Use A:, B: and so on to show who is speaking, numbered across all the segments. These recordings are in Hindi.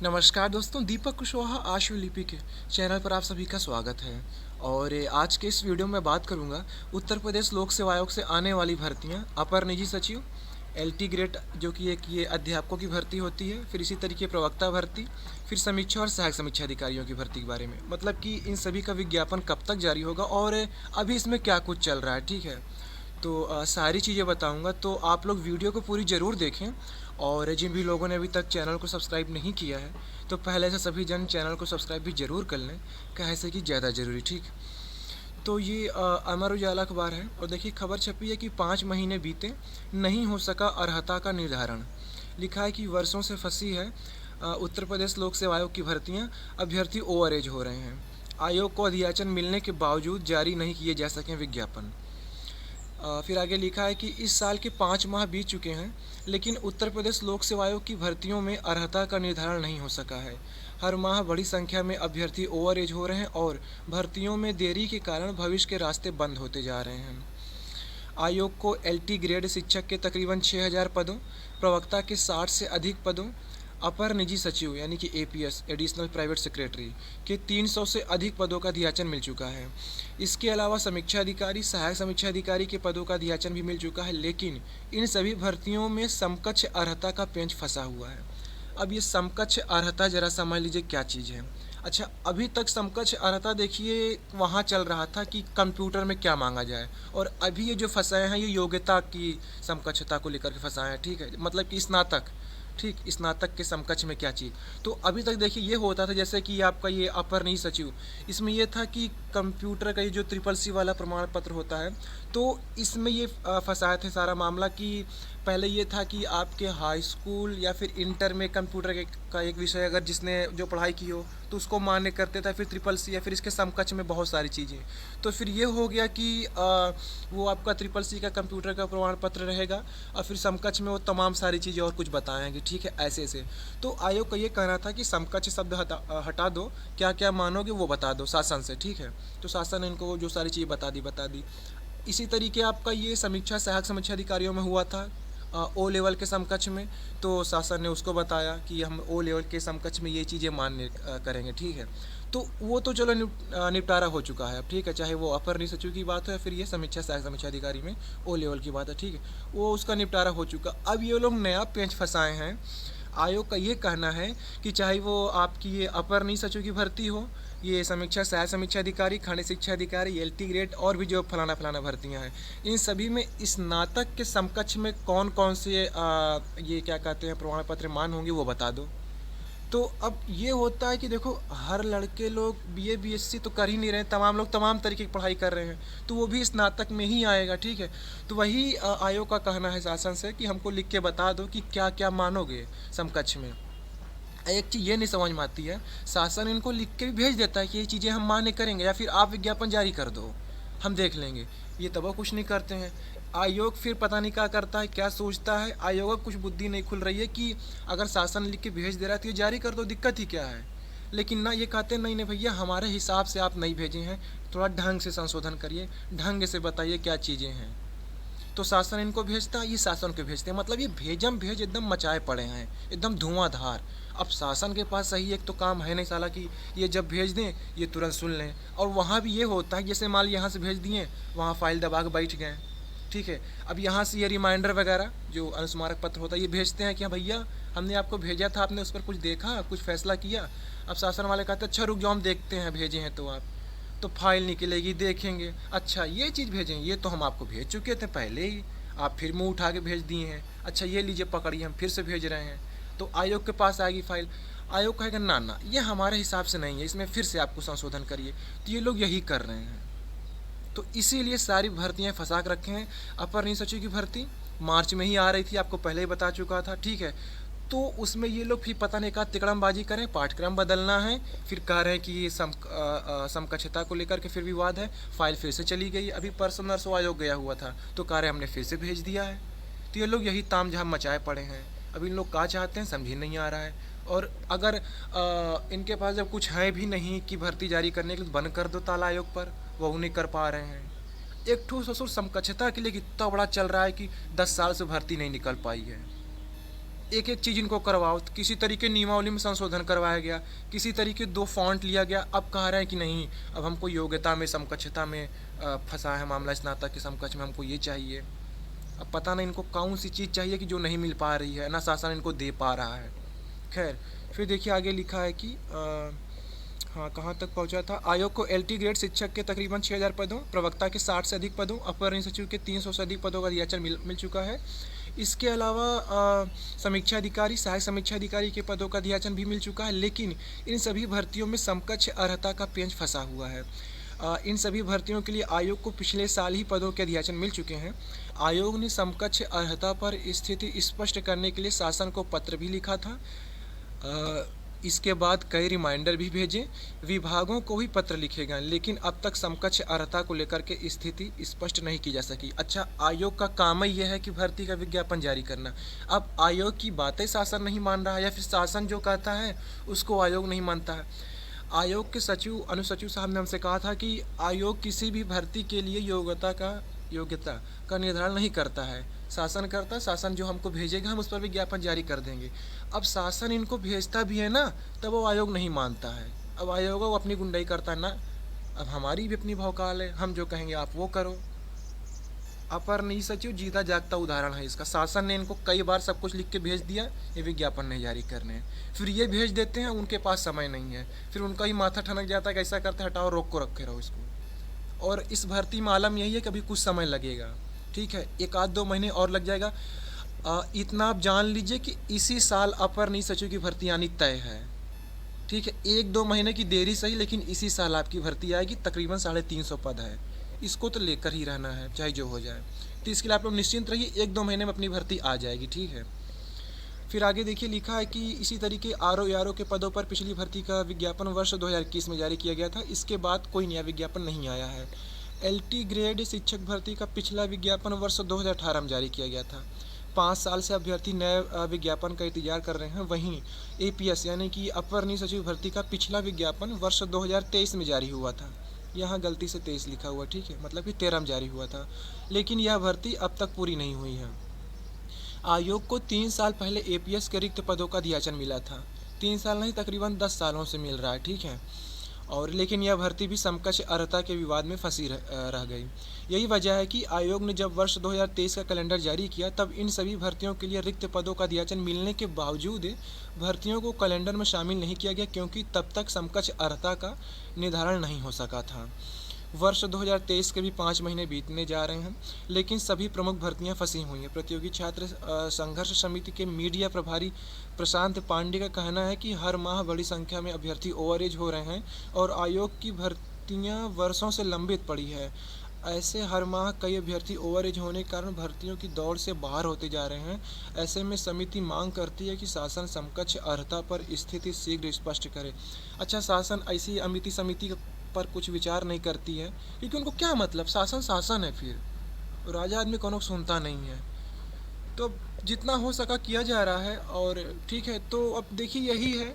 A: नमस्कार दोस्तों, दीपक कुशवाहा आशुलिपि के चैनल पर आप सभी का स्वागत है। और आज के इस वीडियो में बात करूंगा उत्तर प्रदेश लोक सेवा आयोग से आने वाली भर्तियां, अपर निजी सचिव, एलटी ग्रेड जो कि एक ये अध्यापकों की भर्ती होती है, फिर इसी तरीके प्रवक्ता भर्ती, फिर समीक्षा और सहायक समीक्षा अधिकारियों की भर्ती के बारे में, मतलब कि इन सभी का विज्ञापन कब तक जारी होगा और अभी इसमें क्या कुछ चल रहा है। ठीक है, तो सारी चीज़ें बताऊंगा, तो आप लोग वीडियो को पूरी ज़रूर देखें। और जिन भी लोगों ने अभी तक चैनल को सब्सक्राइब नहीं किया है तो पहले से सभी जन चैनल को सब्सक्राइब भी ज़रूर कर लें, कैसे कि ज़्यादा ज़रूरी। ठीक, तो ये अमर उजाला अखबार है और देखिए खबर छपी है कि 5 महीने बीते नहीं हो सका अर्हता का निर्धारण। लिखा है कि वर्षों से फंसी है उत्तर प्रदेश लोक सेवा आयोग की भर्तियां, अभ्यर्थी ओवर एज हो रहे हैं। आयोग को अधियाचन मिलने के बावजूद जारी नहीं किए जा सके विज्ञापन। फिर आगे लिखा है कि इस साल के 5 माह बीत चुके हैं लेकिन उत्तर प्रदेश लोक सेवा आयोग की भर्तियों में अर्हता का निर्धारण नहीं हो सका है। हर माह बड़ी संख्या में अभ्यर्थी ओवर एज हो रहे हैं और भर्तियों में देरी के कारण भविष्य के रास्ते बंद होते जा रहे हैं। आयोग को एलटी ग्रेड शिक्षक के तकरीबन 6000 पदों, प्रवक्ता के 60 से अधिक पदों, अपर निजी सचिव यानी कि एपीएस एडिशनल प्राइवेट सेक्रेटरी के 300 से अधिक पदों का अधियाचन मिल चुका है। इसके अलावा समीक्षा अधिकारी, सहायक समीक्षा अधिकारी के पदों का अधियाचन भी मिल चुका है, लेकिन इन सभी भर्तियों में समकक्ष अर्हता का पेंच फंसा हुआ है। अब ये समकक्ष अर्हता ज़रा समझ लीजिए क्या चीज़ है। अच्छा, अभी तक समकक्ष अर्हता देखिए वहाँ चल रहा था कि कंप्यूटर में क्या मांगा जाए, और अभी ये जो फंसाए हैं ये योग्यता की समकक्षता को लेकर के फंसाए हैं। ठीक है, मतलब कि स्नातक, ठीक, स्नातक के समकक्ष में क्या चीज़। तो अभी तक देखिए ये होता था जैसे कि आपका ये अपर निजी सचिव, इसमें ये था कि कंप्यूटर का ये जो ट्रिपल सी वाला प्रमाण पत्र होता है, तो इसमें ये फंसाए थे सारा मामला कि पहले ये था कि आपके हाई स्कूल या फिर इंटर में कंप्यूटर का एक विषय अगर जिसने जो पढ़ाई की हो तो उसको मान्य करते थे, फिर ट्रिपल सी या फिर इसके समकक्ष में बहुत सारी चीज़ें। तो फिर ये हो गया कि वो आपका ट्रिपल सी का कंप्यूटर का प्रमाण पत्र रहेगा और फिर समकक्ष में वो तमाम सारी चीज़ें और कुछ बताएंगे। ठीक है, ऐसे ऐसे। तो आयोग का ये कहना था कि समकक्ष शब्द हटा दो, क्या क्या मानोगे वो बता दो शासन से। ठीक है, तो शासन ने इनको जो सारी चीज़ें बता दी। इसी तरीके आपका ये समीक्षा सहायक समीक्षा अधिकारियों में हुआ था ओ लेवल के समकक्ष में, तो शासन ने उसको बताया कि हम ओ लेवल के समकक्ष में ये चीज़ें मान्य करेंगे। ठीक है, तो वो तो चलो निपटारा हो चुका है। ठीक है, चाहे वो अपर निजी सचिव की बात हो या फिर ये समीक्षा सहायक समीक्षा अधिकारी में ओ लेवल की बात है। ठीक है, वो उसका निपटारा हो चुका। अब ये लोग नया पेंच फंसाए हैं। आयोग का ये कहना है कि चाहे वो आपकी ये अपर निजी सचिव की भर्ती हो, ये समीक्षा सहायक समीक्षा अधिकारी, खंड शिक्षा अधिकारी, एलटी ग्रेड और भी जो फलाना फलाना भर्तियां हैं, इन सभी में स्नातक के समकक्ष में कौन कौन से ये क्या कहते हैं प्रमाण पत्र मान होंगे वो बता दो। तो अब ये होता है कि देखो हर लड़के लोग बीए बीएससी तो कर ही नहीं रहे, तमाम लोग तमाम तरीके की पढ़ाई कर रहे हैं, तो वो भी स्नातक में ही आएगा। ठीक है, तो वही आयोग का कहना है शासन से कि हमको लिख के बता दो कि क्या क्या मानोगे समकक्ष में। एक चीज़ ये नहीं समझ में आती है, शासन इनको लिख के भी भेज देता है कि ये चीज़ें हम मान्य करेंगे या फिर आप विज्ञापन जारी कर दो, हम देख लेंगे। ये तब कुछ नहीं करते हैं। आयोग फिर पता नहीं क्या करता है, क्या सोचता है। आयोग को कुछ बुद्धि नहीं खुल रही है कि अगर शासन लिख के भेज दे रहा है तो ये जारी कर दो, दिक्कत ही क्या है। लेकिन ना, ये कहते नहीं नहीं भैया, हमारे हिसाब से आप नहीं भेजे हैं, थोड़ा ढंग से संशोधन करिए, ढंग से बताइए क्या चीज़ें हैं। तो शासन इनको भेजता है, ये शासन को भेजते हैं। मतलब ये भेजम भेज एकदम मचाए पड़े हैं, एकदम धुआंधार। अब शासन के पास सही एक तो काम है नहीं साला कि ये जब भेज दें ये तुरंत सुन लें। और वहाँ भी ये होता है जैसे मान यहाँ से भेज दिए, वहाँ फाइल दबा के बैठ गए। ठीक है, अब यहाँ से ये रिमाइंडर वगैरह जो अनुस्मारक पत्र होता है ये भेजते हैं कि हाँ भैया हमने आपको भेजा था, आपने उस पर कुछ देखा, कुछ फैसला किया। अब शासन वाले कहते हैं अच्छा रुक जाओ हम देखते हैं, भेजे हैं तो आप, तो फाइल निकलेगी, देखेंगे, अच्छा ये चीज़ भेजें, ये तो हम आपको भेज चुके थे पहले ही, आप फिर मुँह उठा के भेज दिए हैं, अच्छा ये लीजिए पकड़िए हम फिर से भेज रहे हैं। तो आयोग के पास आएगी फाइल, आयोग कहेगा ना ना ये हमारे हिसाब से नहीं है, इसमें फिर से आपको संशोधन करिए। तो ये लोग यही कर रहे हैं। तो इसीलिए सारी भर्तियाँ फंसा के रखे हैं। अपर निजी सचिव की भर्ती मार्च में ही आ रही थी, आपको पहले ही बता चुका था। ठीक है, तो उसमें ये लोग फिर पता नहीं कहा तिकड़मबाजी करें, पाठ्यक्रम बदलना है, फिर कह रहे हैं कि ये समकक्षता को लेकर के फिर विवाद है, फाइल फिर से चली गई। अभी परसों नरसों आयोग गया हुआ था तो कह रहे हमने फिर से भेज दिया है। तो ये लोग यही तामझाम मचाए पड़े हैं। अब इन लोग क्या चाहते हैं समझ ही नहीं आ रहा है। और अगर इनके पास जब कुछ है भी नहीं कि भर्ती जारी करने के लिए, बंद कर दो ताला आयोग पर, वो नहीं कर पा रहे हैं। एक ठो ससुर समकक्षता के लिए कितना बड़ा चल रहा है कि 10 साल से भर्ती नहीं निकल पाई है। एक एक चीज़ इनको करवाओ, किसी तरीके नियमावली में संशोधन करवाया गया, किसी तरीके 2 फॉन्ट लिया गया, अब कह रहे हैं कि नहीं, अब हमको योग्यता में समकक्षता में फंसा है मामला, स्नातक के समकक्ष में हमको ये चाहिए। अब पता नहीं इनको कौन सी चीज़ चाहिए कि जो नहीं मिल पा रही है, ना शासन इनको दे पा रहा है। खैर, फिर देखिए आगे लिखा है कि हाँ, कहाँ तक पहुँचा था। आयोग को एलटी ग्रेड शिक्षक के तकरीबन 6000 पदों, प्रवक्ता के 60 से अधिक पदों, अपर सचिव के 300 से अधिक पदों का दियाचन मिल चुका है। इसके अलावा समीक्षा अधिकारी, सहायक समीक्षा अधिकारी के पदों का दियाचन भी मिल चुका है, लेकिन इन सभी भर्तियों में समकक्ष अर्हता का पेंच फंसा हुआ है। इन सभी भर्तियों के लिए आयोग को पिछले साल ही पदों के दियाचन मिल चुके हैं। आयोग ने समकक्ष अर्हता पर स्थिति स्पष्ट करने के लिए शासन को पत्र भी लिखा था। इसके बाद कई रिमाइंडर भी भेजे, विभागों को भी पत्र लिखे गए, लेकिन अब तक समकक्ष अर्हता को लेकर के स्थिति स्पष्ट नहीं की जा सकी। अच्छा, आयोग का काम ही यह है कि भर्ती का विज्ञापन जारी करना। अब आयोग की बातें शासन नहीं मान रहा है, या फिर शासन जो कहता है उसको आयोग नहीं मानता है। आयोग के सचिव अनुसचिव साहब ने हमसे कहा था कि आयोग किसी भी भर्ती के लिए योग्यता का निर्धारण नहीं करता है, शासन करता है। शासन जो हमको भेजेगा हम उस पर विज्ञापन जारी कर देंगे। अब शासन इनको भेजता भी है ना, तब वो आयोग नहीं मानता है। अब आयोग वो अपनी गुंडाई करता है ना, अब हमारी भी अपनी भौकाल है, हम जो कहेंगे आप वो करो। अपर निजी सचिव जीता जागता उदाहरण है इसका। शासन ने इनको कई बार सब कुछ लिख के भेज दिया, ये विज्ञापन नहीं जारी करने हैं, फिर ये भेज देते हैं, उनके पास समय नहीं है, फिर उनका ही माथा ठनक जाता है कि ऐसा करते हटाओ, रोक को रखे रहो इसको। और इस भर्ती में आलम यही है कि अभी कुछ समय लगेगा, ठीक है, 1-2 महीने और लग जाएगा। इतना आप जान लीजिए कि इसी साल अपर निजी सचिव की भर्ती आनी तय है, ठीक है। 1-2 महीने की देरी सही, लेकिन इसी साल आपकी भर्ती आएगी। तकरीबन 350 पद है, इसको तो लेकर ही रहना है चाहे जो हो जाए। तो इसके लिए आप लोग निश्चिंत रहिए, 1-2 महीने में अपनी भर्ती आ जाएगी, ठीक है। फिर आगे देखिए लिखा है कि इसी तरीके आरओ के पदों पर पिछली भर्ती का विज्ञापन वर्ष 2021 में जारी किया गया था। इसके बाद कोई नया विज्ञापन नहीं आया है। एलटी ग्रेड शिक्षक भर्ती का पिछला विज्ञापन वर्ष 2018 में जारी किया गया था। 5 साल से अभ्यर्थी नए विज्ञापन का इंतजार कर रहे हैं। वहीं एपीएस यानी कि अपर निजी सचिव भर्ती का पिछला विज्ञापन वर्ष 2023 में जारी हुआ था। यहाँ गलती से 23 लिखा हुआ, ठीक है, मतलब कि 13 में जारी हुआ था, लेकिन यह भर्ती अब तक पूरी नहीं हुई है। आयोग को 3 साल पहले एपीएस के रिक्त पदों का दियाचन मिला था। 3 साल नहीं, तकरीबन 10 सालों से मिल रहा है, ठीक है। और लेकिन यह भर्ती भी समकक्ष अर्हता के विवाद में फंसी रह गई। यही वजह है कि आयोग ने जब वर्ष 2023 का कैलेंडर जारी किया, तब इन सभी भर्तियों के लिए रिक्त पदों का दियाचन मिलने के बावजूद भर्तियों को कैलेंडर में शामिल नहीं किया गया, क्योंकि तब तक समकक्ष अर्हता का निर्धारण नहीं हो सका था। वर्ष 2023 के भी 5 महीने बीतने जा रहे हैं, लेकिन सभी प्रमुख भर्तियां फंसी हुई हैं। प्रतियोगी छात्र संघर्ष समिति के मीडिया प्रभारी प्रशांत पांडे का कहना है कि हर माह बड़ी संख्या में अभ्यर्थी ओवरेज हो रहे हैं और आयोग की भर्तियां वर्षों से लंबित पड़ी है। ऐसे हर माह कई अभ्यर्थी ओवरेज होने के कारण भर्तियों की दौड़ से बाहर होते जा रहे हैं। ऐसे में समिति मांग करती है कि शासन समकक्ष अर्हता पर स्थिति शीघ्र स्पष्ट करे। अच्छा, शासन ऐसी अमिति समिति पर कुछ विचार नहीं करती है, क्योंकि उनको क्या मतलब, शासन शासन है, फिर राजा आदमी कोनो सुनता नहीं है। तो जितना हो सका किया जा रहा है, और ठीक है। तो अब देखिए यही है,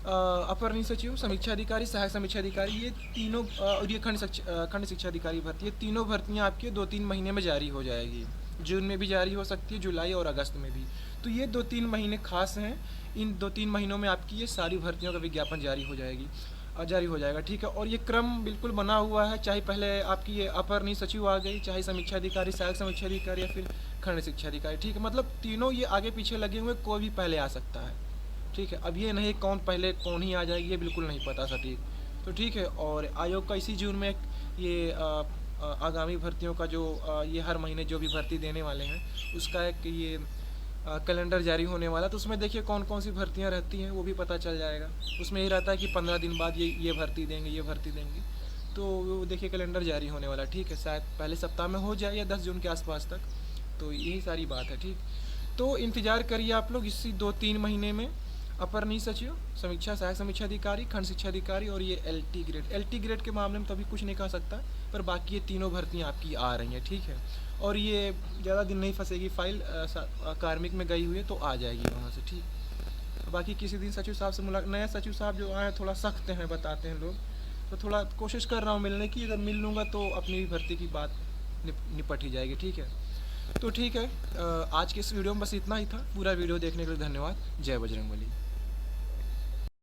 A: अपर निजी सचिव, समीक्षा अधिकारी, सहायक समीक्षा अधिकारी, ये तीनों और ये खंड शिक्षा अधिकारी भर्ती, ये तीनों भर्तियाँ आपकी 2-3 महीने में जारी हो जाएगी। जून में भी जारी हो सकती है, जुलाई और अगस्त में भी। तो ये 2-3 महीने खास हैं। इन 2-3 महीनों में आपकी ये सारी भर्तियों का विज्ञापन जारी हो जाएगा, ठीक है। और ये क्रम बिल्कुल बना हुआ है, चाहे पहले आपकी ये अपर निजी सचिव आ गई, चाहे समीक्षा अधिकारी, सहायक समीक्षा अधिकारी, या फिर खंड शिक्षा अधिकारी, ठीक है। मतलब तीनों ये आगे पीछे लगे हुए, कोई भी पहले आ सकता है, ठीक है। अब ये नहीं कौन पहले कौन ही आ जाएगी, ये बिल्कुल नहीं पता सटीक, तो ठीक है। और आयोग का इसी जून में ये आगामी भर्तियों का जो ये हर महीने जो भी भर्ती देने वाले हैं उसका एक ये कैलेंडर जारी होने वाला, तो उसमें देखिए कौन कौन सी भर्तियां रहती हैं वो भी पता चल जाएगा। उसमें ये रहता है कि 15 दिन बाद ये भर्ती देंगे, तो वो देखिए कैलेंडर जारी होने वाला, ठीक है। शायद पहले सप्ताह में हो जाए या 10 जून के आसपास तक, तो यही सारी बात है, ठीक। तो इंतज़ार करिए आप लोग इसी 2-3 महीने में। अपर निजी सचिव, समीक्षा सहायक समीक्षा अधिकारी, खंड शिक्षा अधिकारी और ये एलटी ग्रेड के मामले में तो अभी कुछ नहीं कह सकता, पर बाकी ये तीनों भर्तियाँ आपकी आ रही हैं, ठीक है। और ये ज़्यादा दिन नहीं फंसेगी, फाइल कार्मिक में गई हुई है तो आ जाएगी वहाँ से, ठीक। बाकी किसी दिन सचिव साहब से नया सचिव साहब जो आए हैं थोड़ा सख्त हैं, बताते हैं लोग, तो थोड़ा कोशिश कर रहा हूँ मिलने की। अगर मिल लूँगा तो अपनी भी भर्ती की बात निपट ही जाएगी। ठीक है, तो ठीक है, आज के इस वीडियो में बस इतना ही था। पूरा वीडियो देखने के लिए धन्यवाद। जय बजरंगबली।